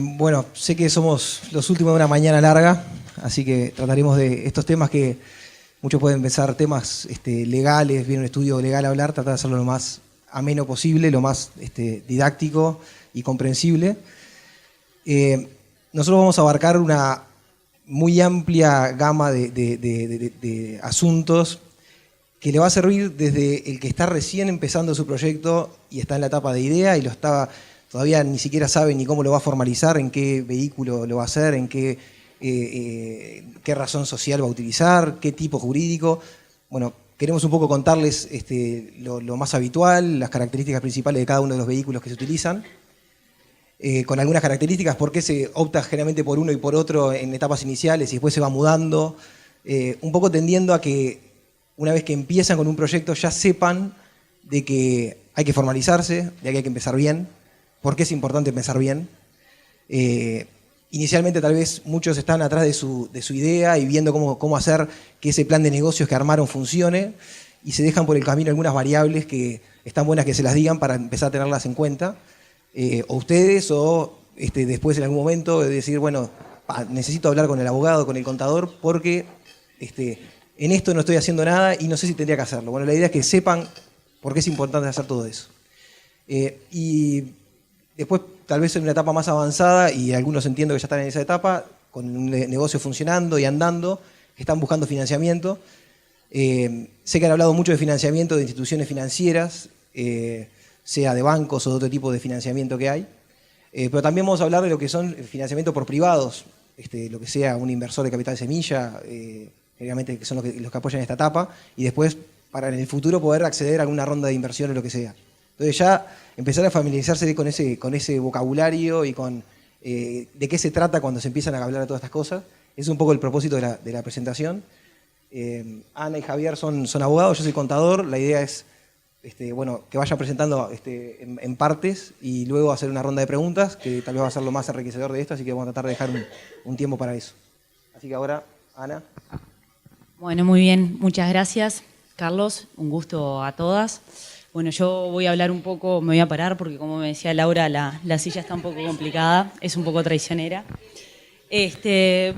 Bueno, sé que somos los últimos de una mañana larga, así que trataremos de estos temas que muchos pueden pensar temas legales, viene un estudio legal a hablar, tratar de hacerlo lo más ameno posible, lo más didáctico y comprensible. Nosotros vamos a abarcar una muy amplia gama de asuntos que le va a servir desde el que está recién empezando su proyecto y está en la etapa de idea y todavía ni siquiera sabe ni cómo lo va a formalizar, en qué vehículo lo va a hacer, en qué razón social va a utilizar, qué tipo jurídico. Bueno, queremos un poco contarles lo más habitual, las características principales de cada uno de los vehículos que se utilizan, con algunas características, por qué se opta generalmente por uno y por otro en etapas iniciales y después se va mudando, un poco tendiendo a que una vez que empiezan con un proyecto ya sepan de que hay que formalizarse, de que hay que empezar bien. ¿Por qué es importante empezar bien? Inicialmente tal vez muchos están atrás de su idea y viendo cómo hacer que ese plan de negocios que armaron funcione y se dejan por el camino algunas variables que están buenas que se las digan para empezar a tenerlas en cuenta. O ustedes o después en algún momento decir, bueno, necesito hablar con el abogado, con el contador, porque en esto no estoy haciendo nada y no sé si tendría que hacerlo. Bueno, la idea es que sepan por qué es importante hacer todo eso. Y después, tal vez en una etapa más avanzada, y algunos entiendo que ya están en esa etapa, con un negocio funcionando y andando, están buscando financiamiento. Sé que han hablado mucho de financiamiento de instituciones financieras, sea de bancos o de otro tipo de financiamiento que hay. Pero también vamos a hablar de lo que son financiamiento por privados, lo que sea un inversor de capital semilla, generalmente que son los que apoyan esta etapa, y después para en el futuro poder acceder a alguna ronda de inversión o lo que sea. Entonces ya empezar a familiarizarse con ese vocabulario y con de qué se trata cuando se empiezan a hablar de todas estas cosas. Es un poco el propósito de la presentación. Ana y Javier son abogados, yo soy contador. La idea es bueno, que vayan presentando en partes y luego hacer una ronda de preguntas, que tal vez va a ser lo más enriquecedor de esto, así que vamos a tratar de dejar un tiempo para eso. Así que ahora, Ana. Bueno, muy bien, muchas gracias, Carlos, un gusto a todas. Bueno, yo voy a hablar un poco, me voy a parar porque como me decía Laura, la silla está un poco complicada, es un poco traicionera.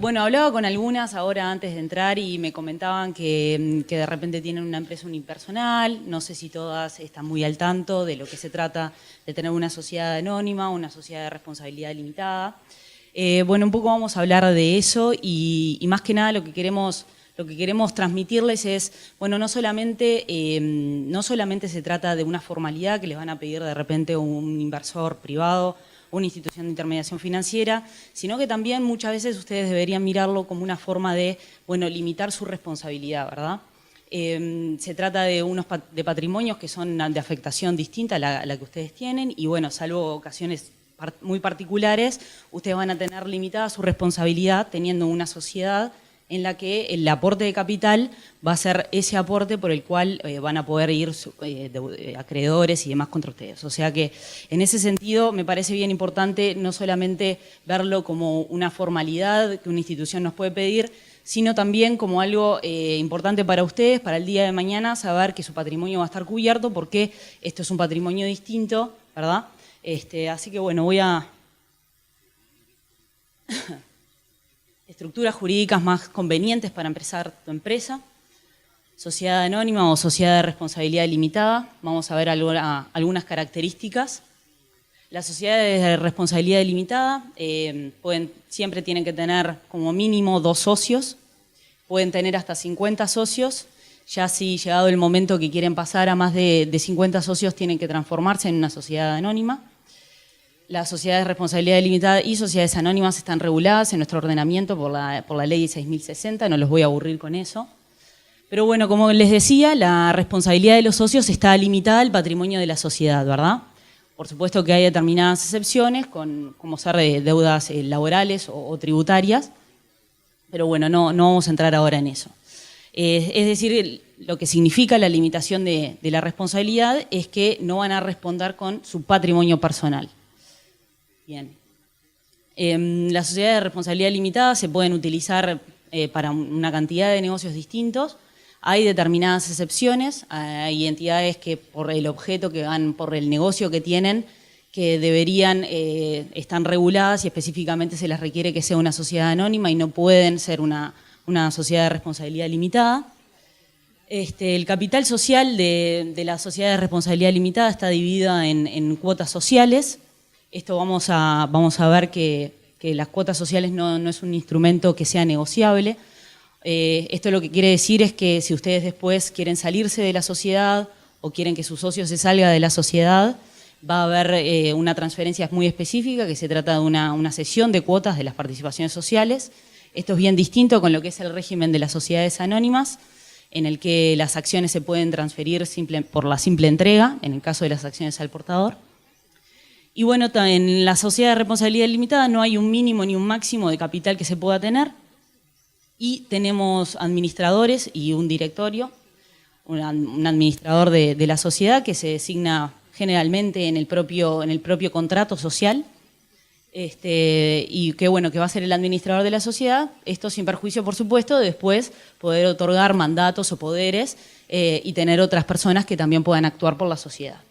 Bueno, hablaba con algunas ahora antes de entrar y me comentaban que de repente tienen una empresa unipersonal, no sé si todas están muy al tanto de lo que se trata de tener una sociedad anónima, una sociedad de responsabilidad limitada. Bueno, un poco vamos a hablar de eso y más que nada lo que queremos transmitirles es, bueno, no solamente se trata de una formalidad que les van a pedir de repente un inversor privado, una institución de intermediación financiera, sino que también muchas veces ustedes deberían mirarlo como una forma de, bueno, limitar su responsabilidad, ¿verdad? Se trata de patrimonios que son de afectación distinta a la que ustedes tienen y, bueno, salvo ocasiones muy particulares, ustedes van a tener limitada su responsabilidad teniendo una sociedad en la que el aporte de capital va a ser ese aporte por el cual van a poder ir acreedores y demás contra ustedes. O sea que en ese sentido me parece bien importante no solamente verlo como una formalidad que una institución nos puede pedir, sino también como algo importante para ustedes, para el día de mañana, saber que su patrimonio va a estar cubierto porque esto es un patrimonio distinto, ¿verdad? Así que bueno, voy a... Estructuras jurídicas más convenientes para empezar tu empresa, sociedad anónima o sociedad de responsabilidad limitada. Vamos a ver algunas características. Las sociedades de responsabilidad limitada siempre tienen que tener como mínimo 2 socios, pueden tener hasta 50 socios. Ya si llegado el momento que quieren pasar a más de 50 socios tienen que transformarse en una sociedad anónima. Las sociedades de responsabilidad limitada y sociedades anónimas están reguladas en nuestro ordenamiento por la ley 6060, no los voy a aburrir con eso. Pero bueno, como les decía, la responsabilidad de los socios está limitada al patrimonio de la sociedad, ¿verdad? Por supuesto que hay determinadas excepciones, como ser de deudas laborales o tributarias, pero bueno, no vamos a entrar ahora en eso. Es decir, lo que significa la limitación de la responsabilidad es que no van a responder con su patrimonio personal. Bien. Las sociedades de responsabilidad limitada se pueden utilizar para una cantidad de negocios distintos. Hay determinadas excepciones, hay entidades que por el objeto que van, por el negocio que tienen, que deberían, están reguladas y específicamente se les requiere que sea una sociedad anónima y no pueden ser una sociedad de responsabilidad limitada. El capital social de la sociedad de responsabilidad limitada está dividida en cuotas sociales. Esto vamos a ver que las cuotas sociales no es un instrumento que sea negociable. Esto lo que quiere decir es que si ustedes después quieren salirse de la sociedad o quieren que su socio se salga de la sociedad, va a haber una transferencia muy específica, que se trata de una cesión de cuotas de las participaciones sociales. Esto es bien distinto con lo que es el régimen de las sociedades anónimas, en el que las acciones se pueden transferir por la simple entrega, en el caso de las acciones al portador. Y bueno, en la sociedad de responsabilidad limitada no hay un mínimo ni un máximo de capital que se pueda tener, y tenemos administradores y un directorio, un administrador de la sociedad que se designa generalmente en el propio contrato social, y que bueno, que va a ser el administrador de la sociedad, esto sin perjuicio, por supuesto, de después poder otorgar mandatos o poderes y tener otras personas que también puedan actuar por la sociedad.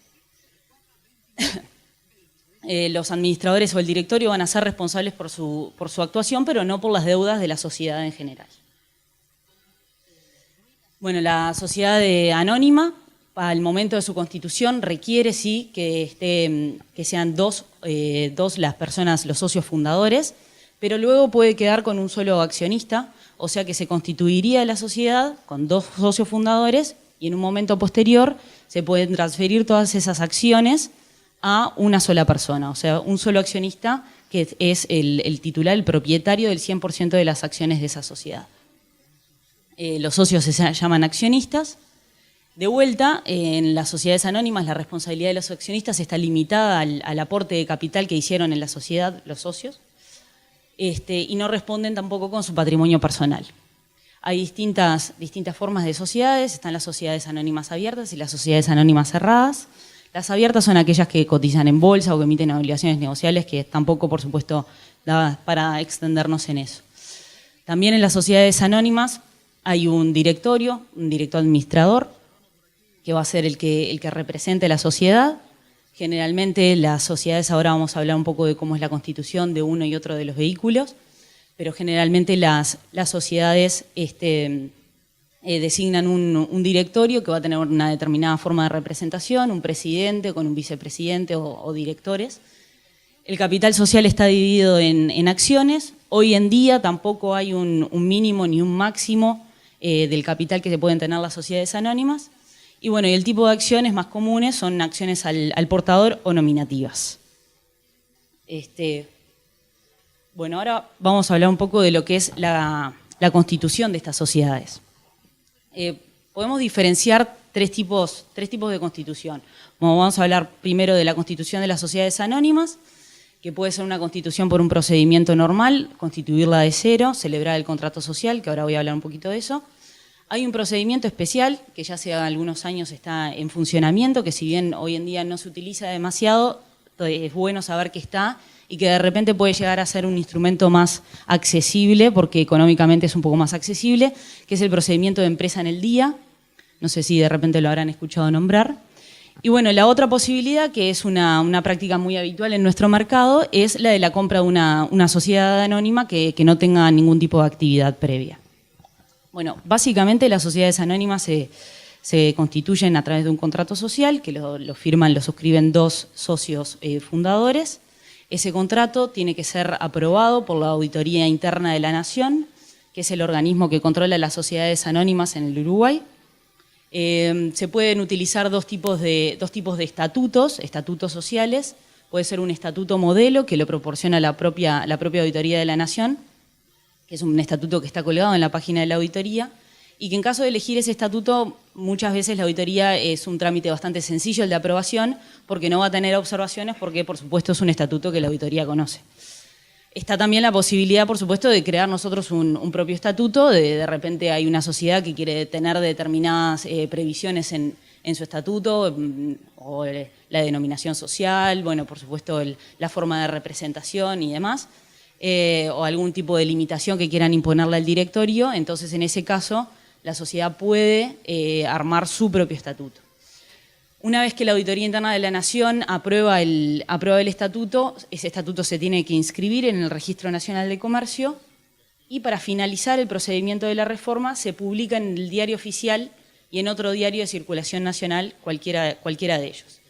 Los administradores o el directorio van a ser responsables por su actuación, pero no por las deudas de la sociedad en general. Bueno, la sociedad anónima, al momento de su constitución, requiere sí que sean dos las personas, los socios fundadores, pero luego puede quedar con un solo accionista, o sea que se constituiría la sociedad con 2 socios fundadores y en un momento posterior se pueden transferir todas esas acciones a una sola persona, o sea, un solo accionista que es el titular, el propietario del 100% de las acciones de esa sociedad. Los socios se llaman accionistas. De vuelta, en las sociedades anónimas la responsabilidad de los accionistas está limitada al aporte de capital que hicieron en la sociedad los socios, y no responden tampoco con su patrimonio personal. Hay distintas formas de sociedades, están las sociedades anónimas abiertas y las sociedades anónimas cerradas. Las abiertas son aquellas que cotizan en bolsa o que emiten obligaciones negociables, que tampoco, por supuesto, da para extendernos en eso. También en las sociedades anónimas hay un director administrador, que va a ser el que represente la sociedad. Generalmente las sociedades, ahora vamos a hablar un poco de cómo es la constitución de uno y otro de los vehículos, pero generalmente las sociedades designan un directorio que va a tener una determinada forma de representación, un presidente con un vicepresidente o directores. El capital social está dividido en acciones. Hoy en día tampoco hay un mínimo ni un máximo del capital que se pueden tener las sociedades anónimas. Y bueno, y el tipo de acciones más comunes son acciones al portador o nominativas. Bueno, ahora vamos a hablar un poco de lo que es la constitución de estas sociedades. Podemos diferenciar tres tipos de constitución. Bueno, vamos a hablar primero de la constitución de las sociedades anónimas, que puede ser una constitución por un procedimiento normal, constituirla de cero, celebrar el contrato social, que ahora voy a hablar un poquito de eso. Hay un procedimiento especial que ya hace algunos años está en funcionamiento, que si bien hoy en día no se utiliza demasiado, es bueno saber que está y que de repente puede llegar a ser un instrumento más accesible, porque económicamente es un poco más accesible, que es el procedimiento de empresa en el día. No sé si de repente lo habrán escuchado nombrar. Y bueno, la otra posibilidad, que es una práctica muy habitual en nuestro mercado, es la de la compra de una sociedad anónima que no tenga ningún tipo de actividad previa. Bueno, básicamente las sociedades anónimas se constituyen a través de un contrato social que lo suscriben 2 socios fundadores. Ese contrato tiene que ser aprobado por la Auditoría Interna de la Nación, que es el organismo que controla las sociedades anónimas en el Uruguay. Se pueden utilizar dos tipos de estatutos sociales. Puede ser un estatuto modelo que lo proporciona la propia Auditoría de la Nación, que es un estatuto que está colgado en la página de la auditoría, y que en caso de elegir ese estatuto, muchas veces la auditoría es un trámite bastante sencillo el de aprobación, porque no va a tener observaciones, porque por supuesto es un estatuto que la auditoría conoce. Está también la posibilidad, por supuesto, de crear nosotros un propio estatuto. De repente hay una sociedad que quiere tener determinadas previsiones en su estatuto, o la denominación social, bueno, por supuesto la forma de representación y demás, o algún tipo de limitación que quieran imponerle al directorio. Entonces, en ese caso, la sociedad puede armar su propio estatuto. Una vez que la Auditoría Interna de la Nación aprueba el estatuto, ese estatuto se tiene que inscribir en el Registro Nacional de Comercio y para finalizar el procedimiento de la reforma se publica en el Diario Oficial y en otro diario de circulación nacional, cualquiera de ellos.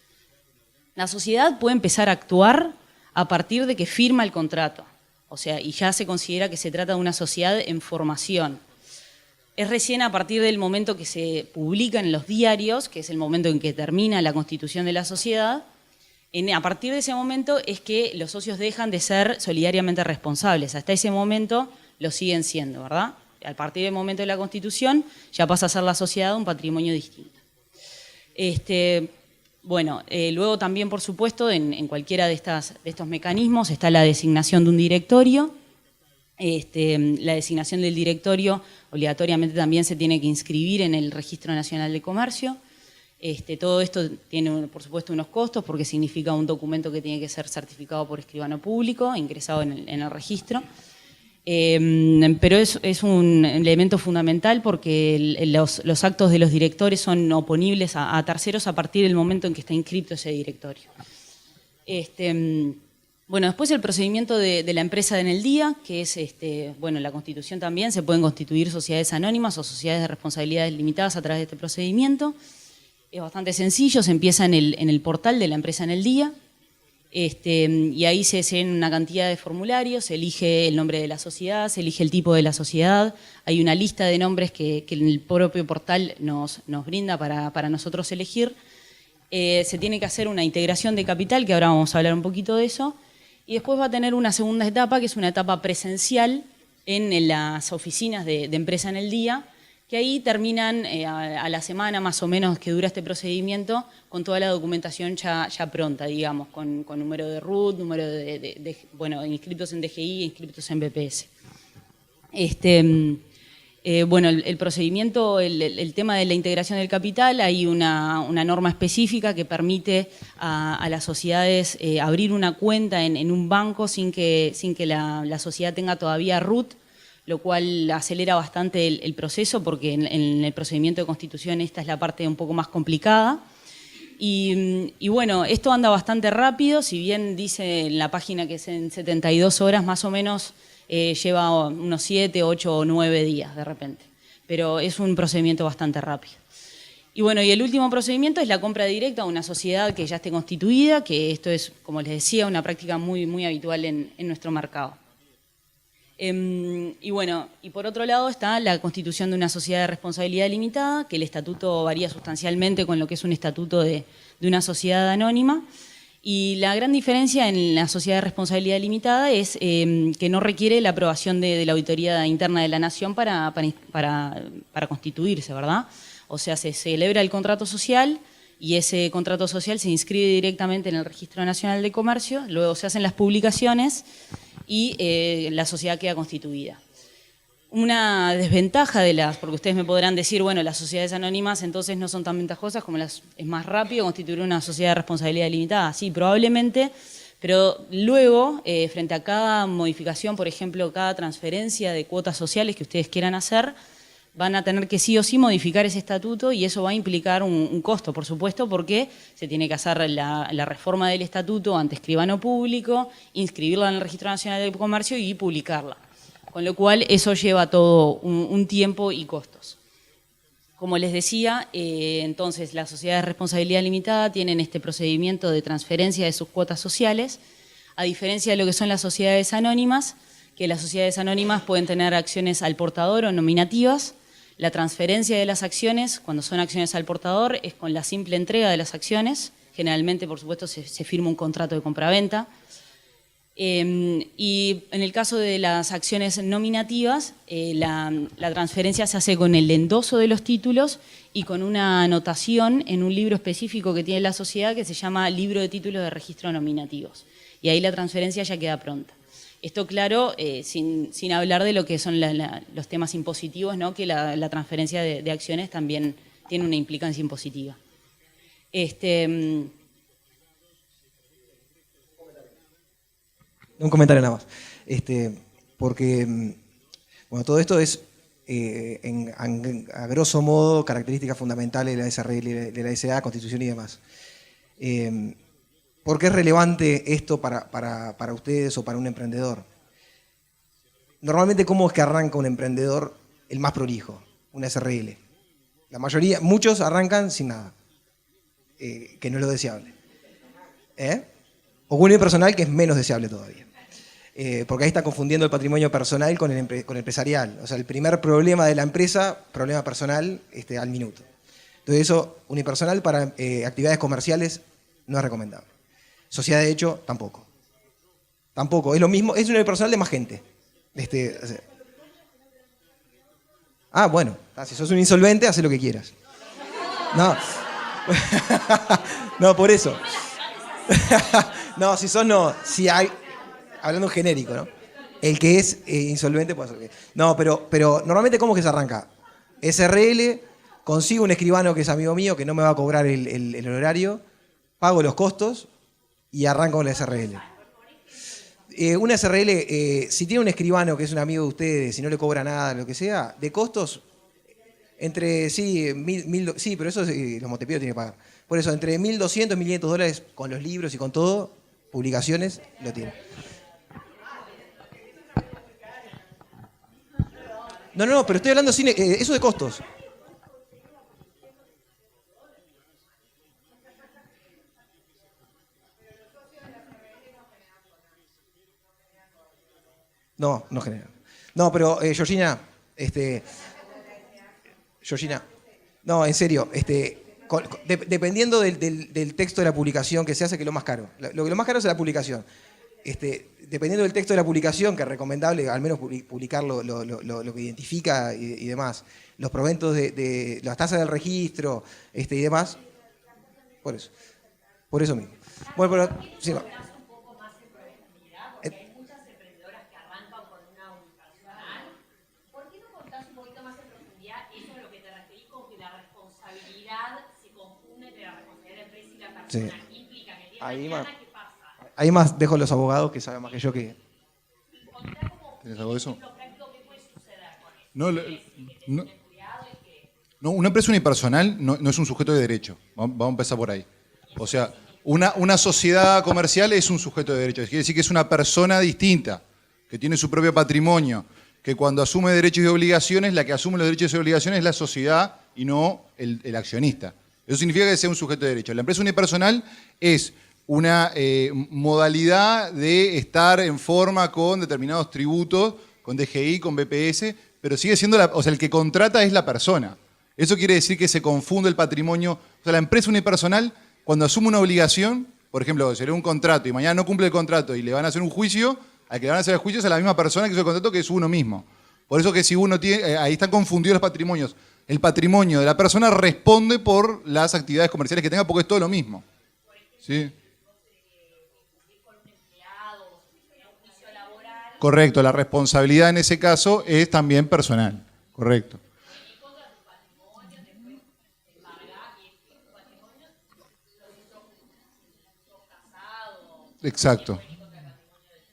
La sociedad puede empezar a actuar a partir de que firma el contrato, o sea, y ya se considera que se trata de una sociedad en formación. Es recién a partir del momento que se publica en los diarios, que es el momento en que termina la constitución de la sociedad, a partir de ese momento es que los socios dejan de ser solidariamente responsables. Hasta ese momento lo siguen siendo, ¿verdad? A partir del momento de la constitución ya pasa a ser la sociedad un patrimonio distinto. Luego también, por supuesto, en cualquiera de estos mecanismos está la designación de un directorio. La designación del directorio obligatoriamente también se tiene que inscribir en el Registro Nacional de Comercio. Todo esto tiene, por supuesto, unos costos porque significa un documento que tiene que ser certificado por escribano público, ingresado en el registro. Pero es un elemento fundamental porque los actos de los directores son oponibles a terceros a partir del momento en que está inscrito ese directorio. Después el procedimiento de la empresa en el día, que es, la Constitución también, se pueden constituir sociedades anónimas o sociedades de responsabilidades limitadas a través de este procedimiento. Es bastante sencillo, se empieza en el portal de la empresa en el día, y ahí se hacen una cantidad de formularios, se elige el nombre de la sociedad, se elige el tipo de la sociedad, hay una lista de nombres que el propio portal nos brinda para nosotros elegir. Se tiene que hacer una integración de capital, que ahora vamos a hablar un poquito de eso, y después va a tener una segunda etapa, que es una etapa presencial en las oficinas de empresa en el día, que ahí terminan a la semana más o menos que dura este procedimiento, con toda la documentación ya pronta, digamos, con número de RUT, número de inscritos en DGI, inscritos en BPS. El procedimiento, el tema de la integración del capital, hay una norma específica que permite a las sociedades abrir una cuenta en un banco sin que la sociedad tenga todavía RUT, lo cual acelera bastante el proceso porque en el procedimiento de constitución esta es la parte un poco más complicada. Y esto anda bastante rápido, si bien dice en la página que es en 72 horas más o menos, lleva unos 7, 8 o 9 días de repente, pero es un procedimiento bastante rápido. Y el último procedimiento es la compra directa a una sociedad que ya esté constituida, que esto es, como les decía, una práctica muy, muy habitual en nuestro mercado. Y por otro lado está la constitución de una sociedad de responsabilidad limitada, que el estatuto varía sustancialmente con lo que es un estatuto de una sociedad anónima. Y la gran diferencia en la sociedad de responsabilidad limitada es que no requiere la aprobación de la Auditoría Interna de la Nación para constituirse, ¿verdad? O sea, se celebra el contrato social y ese contrato social se inscribe directamente en el Registro Nacional de Comercio, luego se hacen las publicaciones y la sociedad queda constituida. Una desventaja porque ustedes me podrán decir, las sociedades anónimas entonces no son tan ventajosas como es más rápido constituir una sociedad de responsabilidad limitada. Sí, probablemente, pero luego, frente a cada modificación, por ejemplo, cada transferencia de cuotas sociales que ustedes quieran hacer, van a tener que sí o sí modificar ese estatuto y eso va a implicar un costo, por supuesto, porque se tiene que hacer la reforma del estatuto ante escribano público, inscribirla en el Registro Nacional de Comercio y publicarla. Con lo cual eso lleva todo un tiempo y costos. Como les decía, entonces las sociedades de responsabilidad limitada tienen este procedimiento de transferencia de sus cuotas sociales, a diferencia de lo que son las sociedades anónimas, que las sociedades anónimas pueden tener acciones al portador o nominativas. La transferencia de las acciones, cuando son acciones al portador, es con la simple entrega de las acciones. Generalmente, por supuesto, se firma un contrato de compraventa. Y en el caso de las acciones nominativas, la transferencia se hace con el endoso de los títulos y con una anotación en un libro específico que tiene la sociedad que se llama Libro de Títulos de Registro Nominativos. Y ahí la transferencia ya queda pronta. Esto, claro, sin hablar de lo que son los temas impositivos, ¿no? Que la transferencia de acciones también tiene una implicancia impositiva. Un comentario nada más. Porque todo esto es a grosso modo, características fundamentales de la SRL, de la SA, Constitución y demás. ¿Por qué es relevante esto para ustedes o para un emprendedor? Normalmente, ¿cómo es que arranca un emprendedor el más prolijo? Una SRL. La mayoría, muchos arrancan sin nada, que no es lo deseable. O un unipersonal, que es menos deseable todavía. Porque ahí está confundiendo el patrimonio personal con el empresarial. O sea, el primer problema de la empresa, problema personal al minuto. Entonces eso, unipersonal para actividades comerciales no es recomendable. Sociedad de hecho, tampoco. Tampoco, es lo mismo, es unipersonal de más gente. Bueno, si sos un insolvente, haz lo que quieras. No. No, por eso. No, si sos no, si hay... Hablando en genérico, ¿no? El que es insolvente puede ser que... No, pero normalmente, ¿cómo es que se arranca? SRL, consigo un escribano que es amigo mío, que no me va a cobrar el horario, pago los costos y arranco con la SRL. Una SRL, si tiene un escribano que es un amigo de ustedes, si no le cobra nada, lo que sea, de costos, entre, sí, sí, pero eso los motepidos tienen que pagar. Por eso, entre $1.200 y $1.500 con los libros y con todo, publicaciones, lo tiene. No, pero estoy hablando sin eso de costos. No genera. No, pero Georgina, Georgina, no, en serio, dependiendo del texto de la publicación que se hace, que es lo más caro. Lo más caro es la publicación. Dependiendo del texto de la publicación, que es recomendable al menos publicar lo que identifica y demás, los proventos de las tasas del registro y demás, por eso mismo. Bueno, pero... Sí, no. Sí. Ahí más dejo a los abogados que saben más que yo que... ¿Tienes algo de eso? No, una empresa unipersonal no es un sujeto de derecho. Vamos a empezar por ahí. O sea, una sociedad comercial es un sujeto de derecho. Quiere decir que es una persona distinta, que tiene su propio patrimonio, que cuando asume derechos y obligaciones, la que asume los derechos y obligaciones es la sociedad y no el accionista. Eso significa que sea un sujeto de derecho. La empresa unipersonal es una modalidad de estar en forma con determinados tributos, con DGI, con BPS, pero sigue siendo, o sea, el que contrata es la persona. Eso quiere decir que se confunde el patrimonio. O sea, la empresa unipersonal, cuando asume una obligación, por ejemplo, se le da un contrato y mañana no cumple el contrato y le van a hacer un juicio, al que le van a hacer el juicio es a la misma persona que hizo el contrato, que es uno mismo. Por eso que si uno tiene, ahí están confundidos los patrimonios. El patrimonio de la persona responde por las actividades comerciales que tenga, porque es todo lo mismo. ¿Sí? Correcto, la responsabilidad en ese caso es también personal. Correcto. Exacto.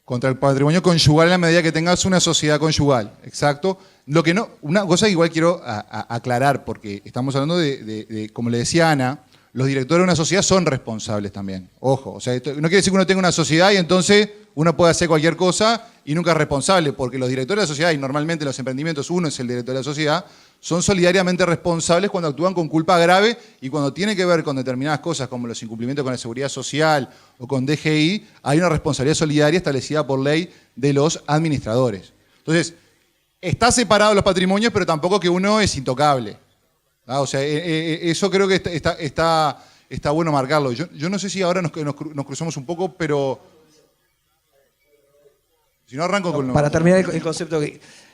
Contra el patrimonio conyugal en la medida que tengas una sociedad conyugal. Exacto. Lo que no, una cosa que igual quiero aclarar, porque estamos hablando de, como le decía Ana, los directores de una sociedad son responsables también. Ojo, o sea, esto no quiere decir que uno tenga una sociedad y entonces uno puede hacer cualquier cosa y nunca es responsable, porque los directores de la sociedad, y normalmente en los emprendimientos uno es el director de la sociedad, son solidariamente responsables cuando actúan con culpa grave y cuando tiene que ver con determinadas cosas como los incumplimientos con la seguridad social o con DGI, hay una responsabilidad solidaria establecida por ley de los administradores. Entonces, está separado los patrimonios, pero tampoco que uno es intocable. O sea, eso creo que está bueno marcarlo. Yo no sé si ahora nos cruzamos un poco, pero si no arranco con... Para terminar el concepto,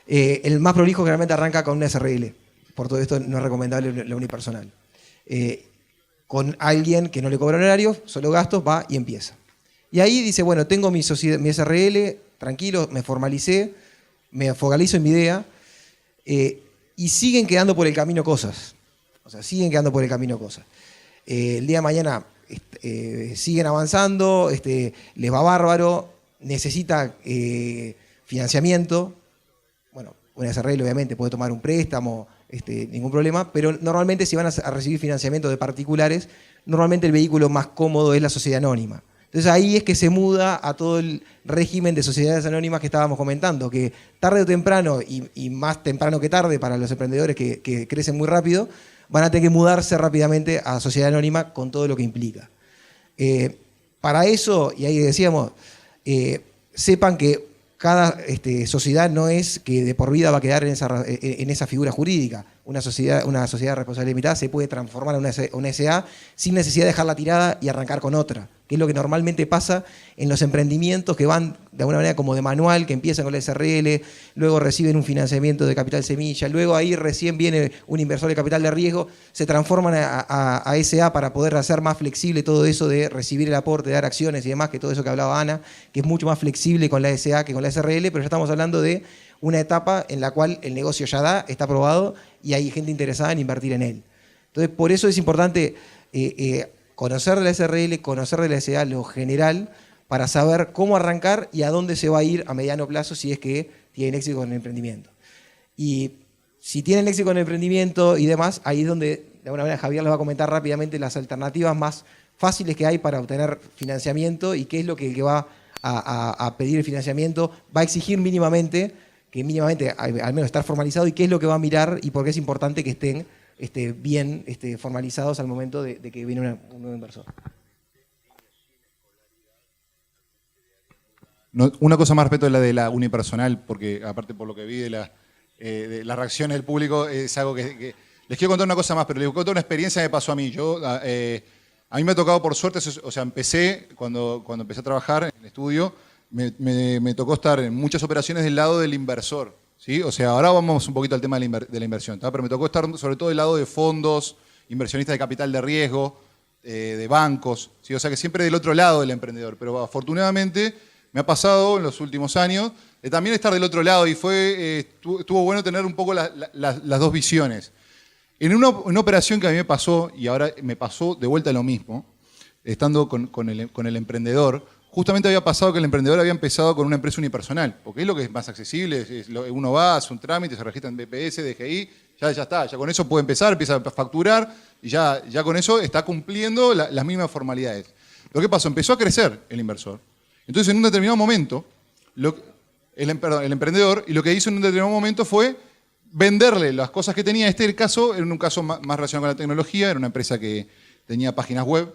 el más prolijo generalmente arranca con una SRL. Por todo esto no es recomendable la unipersonal. Con alguien que no le cobra horario, solo gastos, va y empieza. Y ahí dice, bueno, tengo mi SRL, tranquilo, me formalicé, me focalizo en mi idea, y siguen quedando por el camino cosas. O sea, siguen quedando por el camino cosas. El día de mañana siguen avanzando, les va bárbaro, necesita financiamiento. Bueno, una SRL obviamente puede tomar un préstamo, ningún problema, pero normalmente si van a recibir financiamiento de particulares, normalmente el vehículo más cómodo es la sociedad anónima. Entonces ahí es que se muda a todo el régimen de sociedades anónimas que estábamos comentando, que tarde o temprano, y más temprano que tarde para los emprendedores que crecen muy rápido, van a tener que mudarse rápidamente a sociedad anónima con todo lo que implica. Para eso, y ahí decíamos, sepan que cada sociedad no es que de por vida va a quedar en esa figura jurídica. Una sociedad de responsabilidad limitada se puede transformar en una SA sin necesidad de dejarla tirada y arrancar con otra, que es lo que normalmente pasa en los emprendimientos que van de alguna manera como de manual, que empiezan con la SRL, luego reciben un financiamiento de capital semilla, luego ahí recién viene un inversor de capital de riesgo, se transforman a SA para poder hacer más flexible todo eso de recibir el aporte, dar acciones y demás, que todo eso que hablaba Ana, que es mucho más flexible con la SA que con la SRL, pero ya estamos hablando de una etapa en la cual el negocio ya está aprobado y hay gente interesada en invertir en él. Entonces, por eso es importante conocer de la SRL, conocer de la SA lo general, para saber cómo arrancar y a dónde se va a ir a mediano plazo si es que tienen éxito con el emprendimiento. Y si tienen éxito con el emprendimiento y demás, ahí es donde, de alguna manera, Javier les va a comentar rápidamente las alternativas más fáciles que hay para obtener financiamiento y qué es lo que el que va a pedir el financiamiento va a exigir mínimamente, que mínimamente al menos estar formalizado, y qué es lo que va a mirar y por qué es importante que estén bien formalizados al momento de que viene un nuevo inversor. No, una cosa más respecto a la de la unipersonal, porque aparte por lo que vi de las reacciones del público, es algo que les quiero contar una cosa más, pero les quiero contar una experiencia que me pasó a mí. A mí me ha tocado por suerte, o sea, empecé, cuando empecé a trabajar en el estudio, me tocó estar en muchas operaciones del lado del inversor, ¿sí? O sea, ahora vamos un poquito al tema de la inversión, ¿tá? Pero me tocó estar sobre todo del lado de fondos, inversionistas de capital de riesgo, de bancos, ¿sí? O sea, que siempre del otro lado del emprendedor. Pero afortunadamente me ha pasado en los últimos años de también estar del otro lado y estuvo bueno tener un poco las dos visiones. En una operación que a mí me pasó, y ahora me pasó de vuelta lo mismo, estando con el emprendedor, justamente había pasado que el emprendedor había empezado con una empresa unipersonal, porque es lo que es más accesible, uno va, hace un trámite, se registra en BPS, DGI, ya está, ya con eso puede empezar, empieza a facturar, y ya con eso está cumpliendo las mismas formalidades. Lo que pasó, empezó a crecer el inversor. Entonces, en un determinado momento, el emprendedor, y lo que hizo en un determinado momento fue venderle las cosas que tenía. Este era el caso, era un caso más relacionado con la tecnología, era una empresa que tenía páginas web,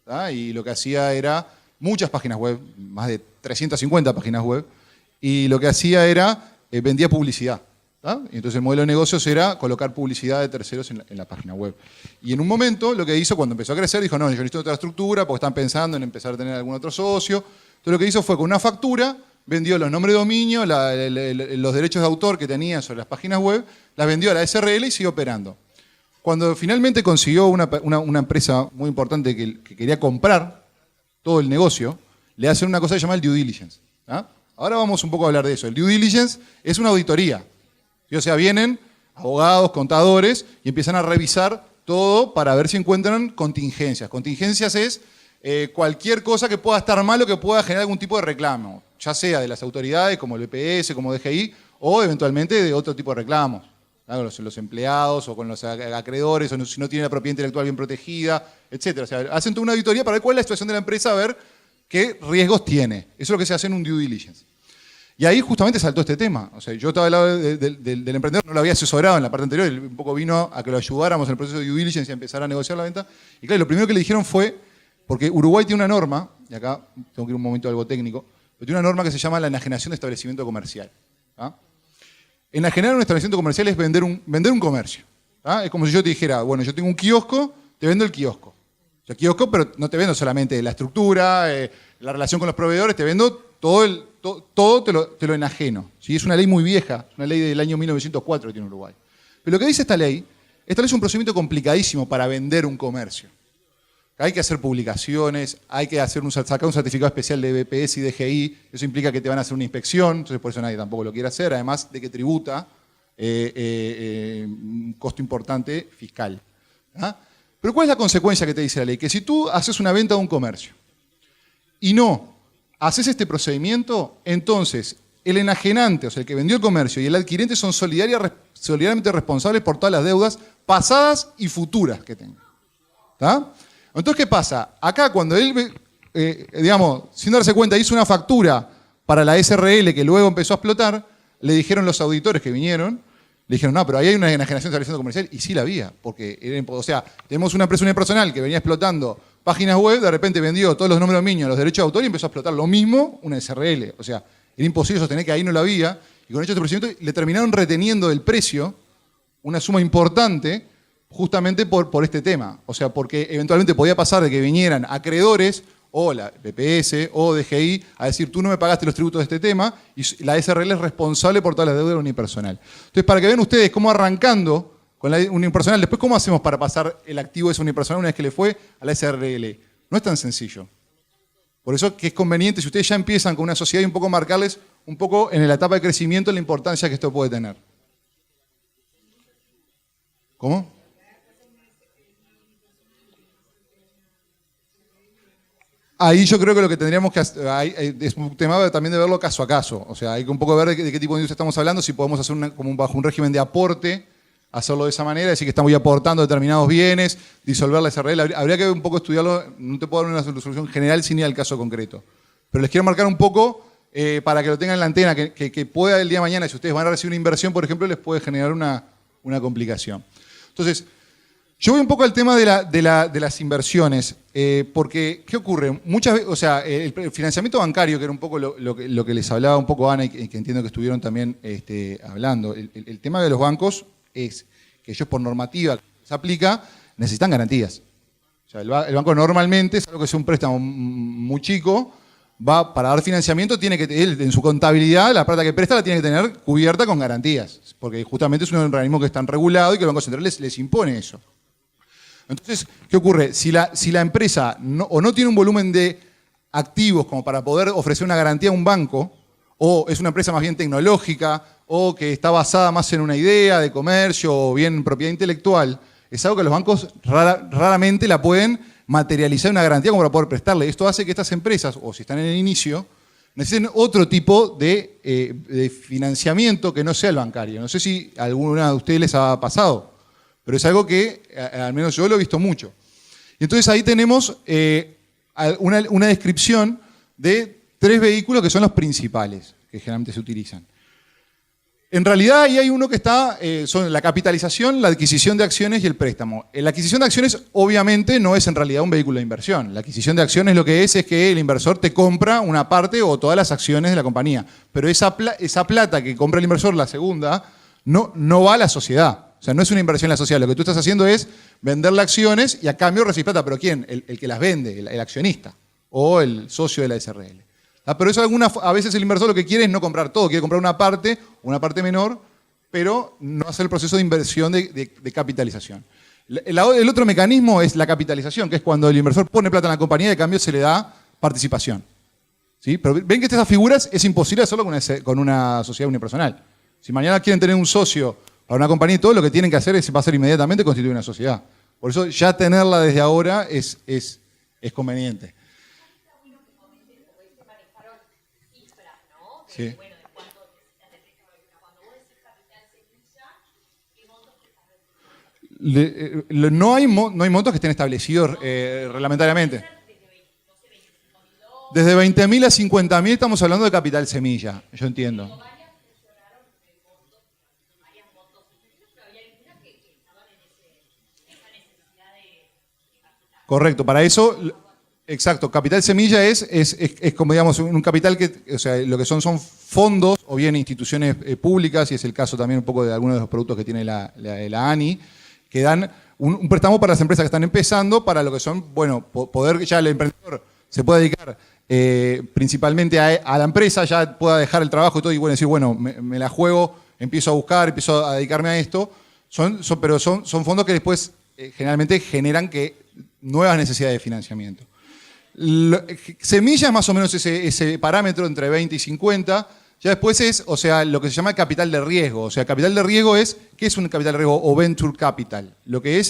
¿tá? Y lo que hacía era muchas páginas web, más de 350 páginas web, y lo que hacía era, vendía publicidad. ¿tá? Y entonces el modelo de negocios era colocar publicidad de terceros en la página web. Y en un momento lo que hizo, cuando empezó a crecer, dijo, no, yo necesito otra estructura, porque están pensando en empezar a tener algún otro socio. Entonces lo que hizo fue, con una factura, vendió los nombres de dominio, los derechos de autor que tenía sobre las páginas web, las vendió a la SRL y siguió operando. Cuando finalmente consiguió una empresa muy importante que quería comprar todo el negocio, le hacen una cosa que se llama el due diligence. ¿tá? Ahora vamos un poco a hablar de eso. El due diligence es una auditoría. ¿sí? O sea, vienen abogados, contadores y empiezan a revisar todo para ver si encuentran contingencias. Contingencias es cualquier cosa que pueda estar mal o que pueda generar algún tipo de reclamo, ya sea de las autoridades como el BPS, como DGI, o eventualmente de otro tipo de reclamos. ¿tá? Con los empleados o con los acreedores, o si no tiene la propiedad intelectual bien protegida, etc. O sea, hacen toda una auditoría para ver cuál es la situación de la empresa, a ver qué riesgos tiene. Eso es lo que se hace en un due diligence. Y ahí justamente saltó este tema. O sea, yo estaba al lado del emprendedor, no lo había asesorado en la parte anterior, él un poco vino a que lo ayudáramos en el proceso de due diligence y a empezar a negociar la venta. Y claro, lo primero que le dijeron fue, porque Uruguay tiene una norma, y acá tengo que ir un momento a algo técnico, pero tiene una norma que se llama la enajenación de establecimiento comercial. ¿tá? Enajenar un establecimiento comercial es vender un comercio. ¿tá? Es como si yo te dijera, bueno, yo tengo un kiosco, te vendo el kiosco. O sea, kiosco, pero no te vendo solamente la estructura, la relación con los proveedores, te vendo todo te lo enajeno. ¿sí? Es una ley muy vieja, es una ley del año 1904 que tiene Uruguay. Pero lo que dice esta ley es un procedimiento complicadísimo para vender un comercio. Hay que hacer publicaciones, hay que sacar un certificado especial de BPS y DGI, eso implica que te van a hacer una inspección, entonces por eso nadie tampoco lo quiere hacer, además de que tributa un costo importante fiscal. ¿tá? Pero ¿cuál es la consecuencia que te dice la ley? Que si tú haces una venta de un comercio y no haces este procedimiento, entonces el enajenante, o sea, el que vendió el comercio y el adquirente son solidariamente responsables por todas las deudas pasadas y futuras que tengan. ¿Está? Entonces, ¿qué pasa? Acá cuando él, digamos, sin darse cuenta, hizo una factura para la SRL que luego empezó a explotar, le dijeron los auditores que vinieron, le dijeron, no, pero ahí hay una enajenación de establecimiento comercial, y sí la había, porque, o sea, tenemos una empresa unipersonal que venía explotando páginas web, de repente vendió todos los nombres de dominio, los derechos de autor y empezó a explotar lo mismo una SRL. O sea, era imposible sostener que ahí no la había, y con hechos de procedimiento le terminaron reteniendo del precio una suma importante justamente por este tema. O sea, porque eventualmente podía pasar de que vinieran acreedores o la BPS o DGI a decir, tú no me pagaste los tributos de este tema, y la SRL es responsable por toda la deuda unipersonal. Entonces, para que vean ustedes cómo arrancando con la unipersonal, después cómo hacemos para pasar el activo de esa unipersonal una vez que le fue a la SRL. No es tan sencillo. Por eso que es conveniente, si ustedes ya empiezan con una sociedad, y un poco marcarles un poco en la etapa de crecimiento la importancia que esto puede tener. ¿Cómo? Ahí yo creo que lo que tendríamos que hacer, es un tema también de verlo caso a caso. O sea, hay que un poco ver de qué tipo de industria estamos hablando, si podemos hacer bajo un régimen de aporte, hacerlo de esa manera, decir que estamos aportando determinados bienes, disolver la SRL. Habría que un poco estudiarlo, no te puedo dar una solución general sin ir al caso concreto. Pero les quiero marcar un poco para que lo tengan en la antena, que pueda el día de mañana, si ustedes van a recibir una inversión, por ejemplo, les puede generar una complicación. Entonces, yo voy un poco al tema de las inversiones, porque, ¿qué ocurre? Muchas veces, o sea, el financiamiento bancario, que era un poco lo que les hablaba un poco Ana y que entiendo que estuvieron también hablando, el tema de los bancos es que ellos por normativa que se aplica necesitan garantías. O sea, el banco normalmente, salvo que sea un préstamo muy chico, para dar financiamiento, tiene que él en su contabilidad, la plata que presta la tiene que tener cubierta con garantías, porque justamente es un organismo que está regulado y que el Banco Central les impone eso. Entonces, ¿qué ocurre? Si la empresa no tiene un volumen de activos como para poder ofrecer una garantía a un banco, o es una empresa más bien tecnológica, o que está basada más en una idea de comercio o bien propiedad intelectual, es algo que los bancos raramente la pueden materializar una garantía como para poder prestarle. Esto hace que estas empresas, o si están en el inicio, necesiten otro tipo de financiamiento que no sea el bancario. No sé si a alguna de ustedes les ha pasado, pero es algo que al menos yo lo he visto mucho. Y entonces ahí tenemos una descripción de 3 vehículos que son los principales, que generalmente se utilizan. En realidad ahí hay uno que son la capitalización, la adquisición de acciones y el préstamo. La adquisición de acciones obviamente no es en realidad un vehículo de inversión. La adquisición de acciones lo que es que el inversor te compra una parte o todas las acciones de la compañía. Pero esa plata que compra el inversor, la segunda, no va a la sociedad. O sea, no es una inversión en la sociedad. Lo que tú estás haciendo es venderle acciones y a cambio recibir plata. ¿Pero quién? El que las vende, el accionista o el socio de la SRL. Pero eso a veces el inversor lo que quiere es no comprar todo, quiere comprar una parte menor, pero no hacer el proceso de inversión de capitalización. El otro mecanismo es la capitalización, que es cuando el inversor pone plata en la compañía y de cambio se le da participación. ¿Sí? Pero ven que estas figuras es imposible hacerlo con una sociedad unipersonal. Si mañana quieren tener un socio para una compañía y todo, lo que tienen que hacer va a ser inmediatamente constituir una sociedad. Por eso ya tenerla desde ahora es conveniente. Sí. No hay montos que estén establecidos reglamentariamente. Desde 20.000 a 50.000 estamos hablando de capital semilla, yo entiendo. Correcto, para eso, exacto, capital semilla es como digamos un capital que, o sea, lo que son fondos o bien instituciones públicas, y es el caso también un poco de algunos de los productos que tiene la ANI, que dan un préstamo para las empresas que están empezando, para lo que son, bueno, poder ya el emprendedor se pueda dedicar principalmente a la empresa, ya pueda dejar el trabajo y todo, y bueno, decir, bueno, me la juego, empiezo a buscar, empiezo a dedicarme a esto, pero son fondos que después generalmente generan nuevas necesidades de financiamiento. Semilla es más o menos ese parámetro entre 20 y 50. Ya después es, o sea, lo que se llama capital de riesgo. O sea, capital de riesgo ¿qué es un capital de riesgo o venture capital? Lo que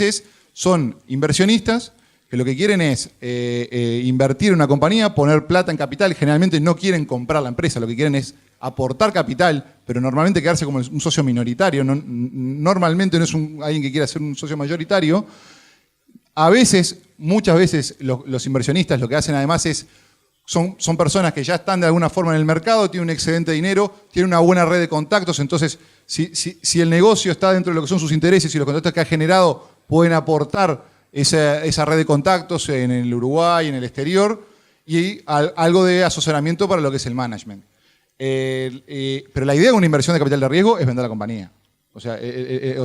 son inversionistas que lo que quieren es invertir en una compañía, poner plata en capital. Generalmente no quieren comprar la empresa, lo que quieren es aportar capital, pero normalmente quedarse como un socio minoritario. Normalmente no es alguien que quiera ser un socio mayoritario. A veces, muchas veces, los inversionistas lo que hacen además es, son personas que ya están de alguna forma en el mercado, tienen un excedente de dinero, tienen una buena red de contactos, entonces si el negocio está dentro de lo que son sus intereses y los contactos que ha generado pueden aportar esa red de contactos en el Uruguay, en el exterior, y algo de asesoramiento para lo que es el management. Pero la idea de una inversión de capital de riesgo es vender la compañía. O